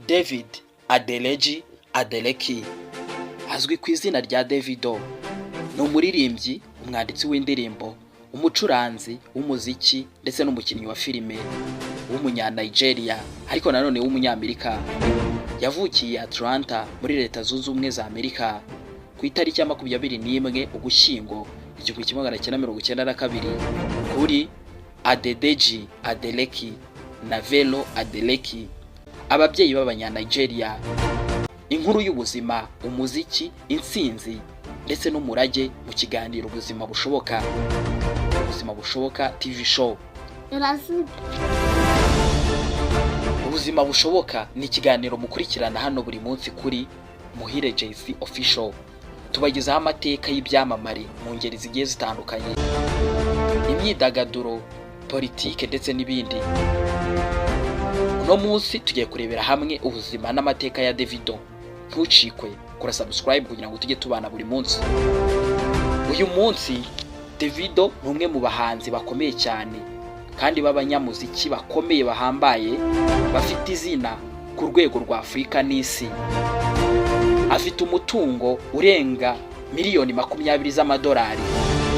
David Adeleke Adeleke azwi ku izina rya Davido, ni umuririmbyi, umwanditsi w'indirimbo, umucuranzi w'umuziki ndetse n'umukinnyi wa filime w'umunya-Nigeria ariko nanone w'umunyamerika. Yavukiye Atlanta muri Leta Zunze Ubumwe za Amerika ku itariki ya 21 Ugushyingo 1992 kuri Adedeji Adeleke na Velo Adeleke, ababyeyi b'abanya-Nigeria. Inkuru y'ubuzima, umuziki, intsinzi ndetse n'umurage mu kiganiro Ubuzima Bushoboka. Ubuzima Bushoboka TV show. Ubuzima Bushoboka ni ikiganiro mukurikirana hano buri munsi kuri Muhire JC Official. Tubagezaho amateka y'ibyamamare mu ngeri zigiye zitandukanye, imyidagaduro, politike ndetse n'ibindi. Uno munsi tugiye kurebera hamwe ubuzima n'amateka ya Davido. Ntucikwe, kora subscribe kugira ngo tujye tubana buri munsi. Uyu munsi Davido ni umwe mu bahanzi bakomeye cyane kandi b'abanyamuziki bakomeye bahambaye, bafite izina ku rwego rwa Afurika n'isi. Afite umutungo urenga miliyoni 20 z'amadolari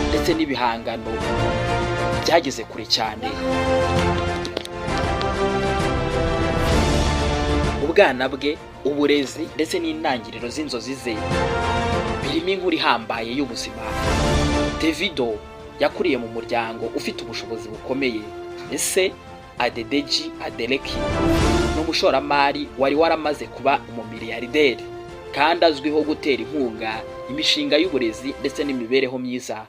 ndetse n'ibihangano byageze kure cyane. Ubwana bwe, uburezi ndetse n'intangiriro z'inzozi ze birimo inkuru ihambaye y'ubuzima. Davido yakuriye mu muryango ufite ubushobozi bukomeye. Ese Adedeji Adeleke ni umushoramari wari waramaze kuba umumiliyarderi kandi azwiho gutera inkunga imishinga y'uburezi ndetse n'imibereho myiza.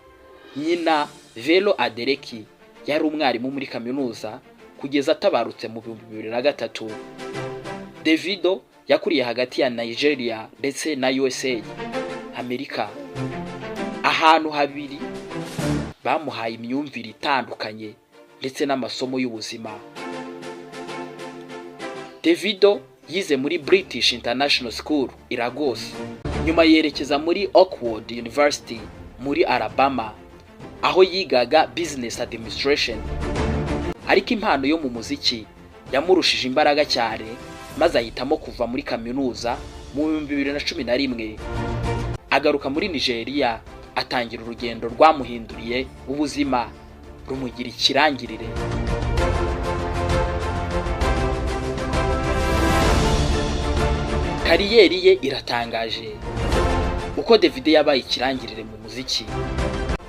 Nyina Velo Adeleke yari umwarimu muri kaminuza kugeza atabarutse mu 2003. Davido yakuriye hagati ya Nigeria ndetse na USA, Amerika, ahantu habiri bamuhaye imyumvire itandukanye ndetse n'amasomo y'ubuzima. Davido yize muri British International School i Lagos, nyuma yerekeza muri Oakwood University muri Alabama aho yigaga Business Administration. Ariko impano yo mu muziki yamurushije imbaraga cyane, maze ahitamo kuva muri kaminuza mu 2011. Agaruka muri Nigeria, atangira urugendo rwamuhinduriye ubuzima, rumugira ikirangirire. Kariyeri ye iratangaje. Uko Davido yabaye ikirangirire mu muziki.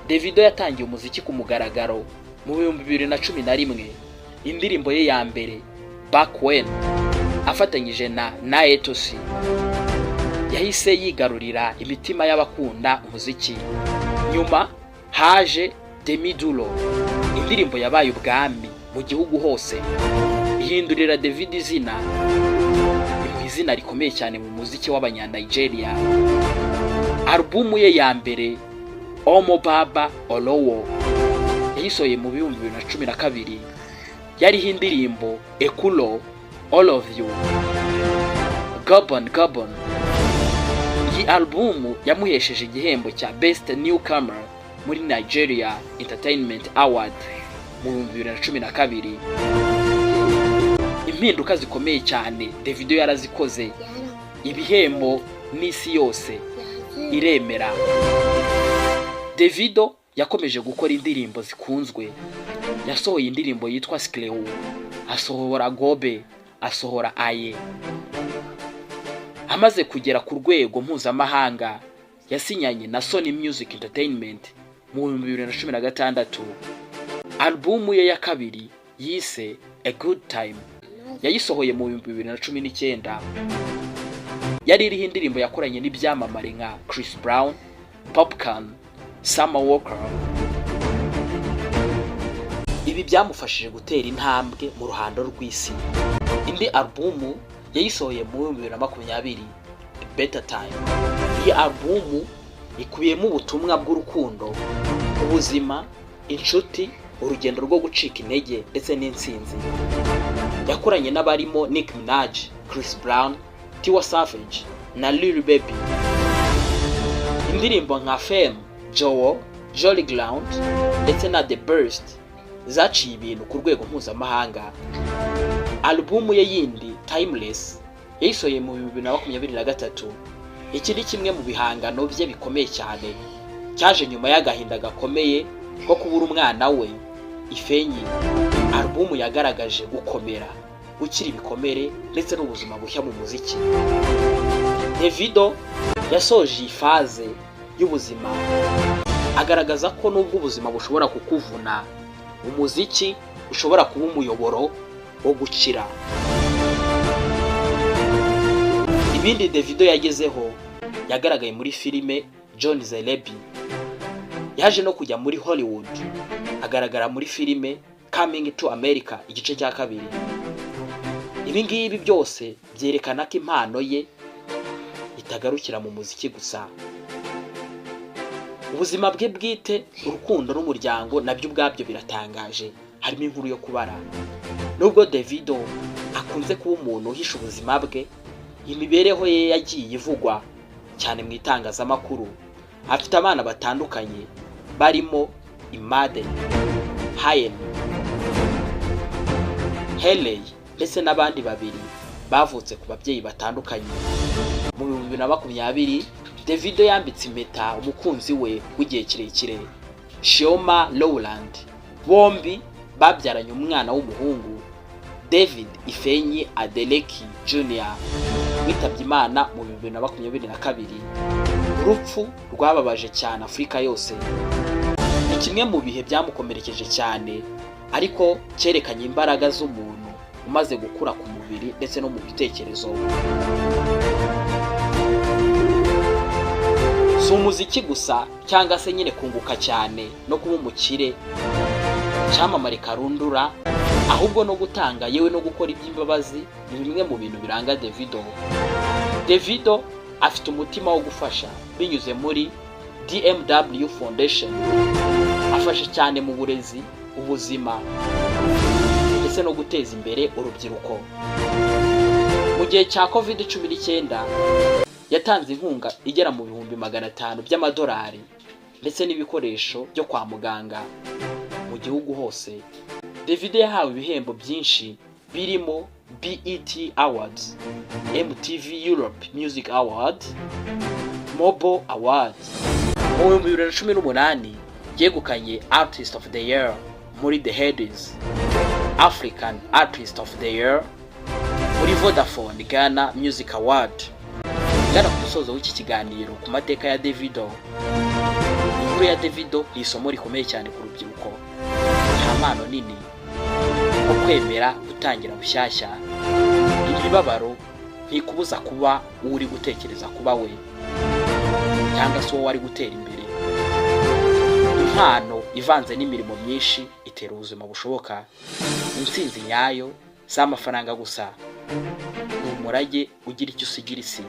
Davido yatangiye umuziki ku mugaragaro mu 2011. Indirimbo ye ya mbere Back When afatanyije na Naetosi yahise yigarurira imitima y'abakunda umuziki. Nyuma haje Demidulo, indirimbo yabaye ubwami mu gihugu hose, ihindurira Davido izina, izina rikomeye cyane mu muziki w'abanya-Nigeria. Albumu ye ya mbere Omo Baba Olowo yayisohoye mu 2012, yariho indirimbo Ekulo, All of You, Gabon Gabon. Iyi albumu yamuhesheje igihembo cya Best Newcomer muri Nigeria Entertainment Award mu 2012. Impinduka zikomeye cyane Davido yarazikoze, ibihembo n'isi yose iremera. Davido yakomeje gukora indirimbo zikunzwe. Yasohoye indirimbo yitwa Sklew, asohora Gobe, asohora Aye. Amaze kugera ku rwego mpuzamahanga, yasinyanye na Sony Music Entertainment mu 2016. Albumu ye ya kabiri yise A Good Time yayisohoye mu 2019. Yari iriho indirimbo yakoranye n'ibyamamare nka Chris Brown, Popcorn, Summer Walker. Ibi byamufashije gutera intambwe mu ruhando rw'isi. Indi albumu yayisohoye mu 2020, Better Time. Iyi albumu ikubiyemo ubutumwa bw'urukundo, ubuzima, inshuti, urugendo rwo gucika intege ndetse n'intsinzi. Yakoranye n'abarimo Nicki Minaj, Chris Brown, Tiwa Savage na Lil Baby. Indirimbo nka Fame, Joe, Jolly Ground ndetse na The Burst zaciye ibintu ku rwego mpuzamahanga. Albumu ye yindi Timeless yayisohoye mu 2023. Iki ni kimwe mu bihangano bye bikomeye cyane, cyaje nyuma y'agahinda gakomeye ko kubura umwana we Ifenyi. Album yagaragaje gukomera, gukira ibikomere ndetse n'ubuzima bushya mu muziki. Davido yasoje iyi faze y'ubuzima agaragaza ko nubwo ubuzima bushobora kukuvuna, umuziki ushobora kuba umuyoboro wo gukira. Ibindi Davido yagezeho, yagaragaye muri filime John Zelebi, yaje no kujya muri Hollywood, agaragara muri filime Coming to America igice cya kabiri. Ibi ngibi byose byerekana ko impano ye itagarukira mu muziki gusa. Ubuzima bwe bwite, urukundo n'umuryango nabyo ubwabyo biratangaje, harimo inkuru yo kubara. Nubwo Davido akunze kuba umuntu uhisha ubuzima bwe, imibereho ye yagiye ivugwa cyane mu itangazamakuru. Afite abana batandukanye barimo Imade, Hayen, Haley ndetse n'abandi babiri bavutse ku babyeyi batandukanye. Mu 2020 Davido yambitse impeta umukunzi we w'igihe kirekire, Chioma Rowland. Bombi babyaranye umwana w'umuhungu, David Ifenyi Adeleke Jr. witabye Imana mu 2022. Urupfu rwababaje cyane Afurika yose. Ni kimwe mu bihe byamukomerekeje cyane, ariko cyerekanye imbaraga z'umuntu umaze gukura ku mubiri ndetse no mu bitekerezo. Si umuziki gusa cyangwa se nyine kunguka cyane no kuba umukire, cyamamare karundura, ahubwo no gutanga yewe no gukora iby'imbabazi ni bimwe mu bintu biranga Davido. Davido afite umutima wo gufasha binyuze muri DMW Foundation. Afasha cyane mu burezi, ubuzima ndetse no guteza imbere urubyiruko. Mu gihe cya COVID-19 yatanze inkunga igera mu 500,000 by'amadolari ndetse n'ibikoresho byo kwa muganga mu gihugu hose. Davido yahawe ibihembo byinshi birimo BET Awards, MTV Europe Music Awards, Mobo Awards. Mu 2018 yegukanye Artist of the Year muri The Headies, African Artist of the Year muri Vodafone Ghana Music Award. Gana ku musozo w'iki kiganiro ku mateka ya Davido. Inkuru ya Davido ni isomo rikomeye cyane ku rubyiruko. Nta mpano nini nko kwemera gutangira bushyashya. Imibabaro ntikubuza kuba uri gutekereza kuba we, cyangwa se uwo wari gutera imbere. Impano ivanze n'imirimo myinshi itera ubuzima bushoboka. Intsinzi nyayo si amafaranga gusa, ni umurage ugira icyo usigira isi.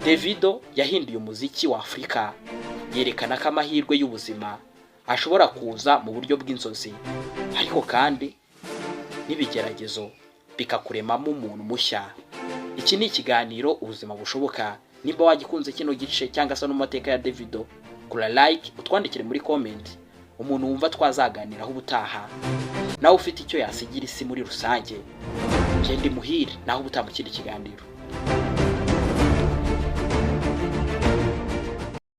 Davido yahinduye umuziki wa Afurika, yerekana ko amahirwe y'ubuzima ashobora kuza mu buryo bw'inzozi, ariko kandi n'ibigeragezo bikakuremamo umuntu mushya. Iki ni ikiganiro ubuzima bushoboka. Nimba wagikunze kino gice cyangwa se no mateka ya Davido, kura like, utwandikire muri comment umuntu wumva twazaganiraho ubutaha, nawe ufite icyo yasigira isi muri rusange. Ndi Muhire, naho ubutamukira ikiganiro.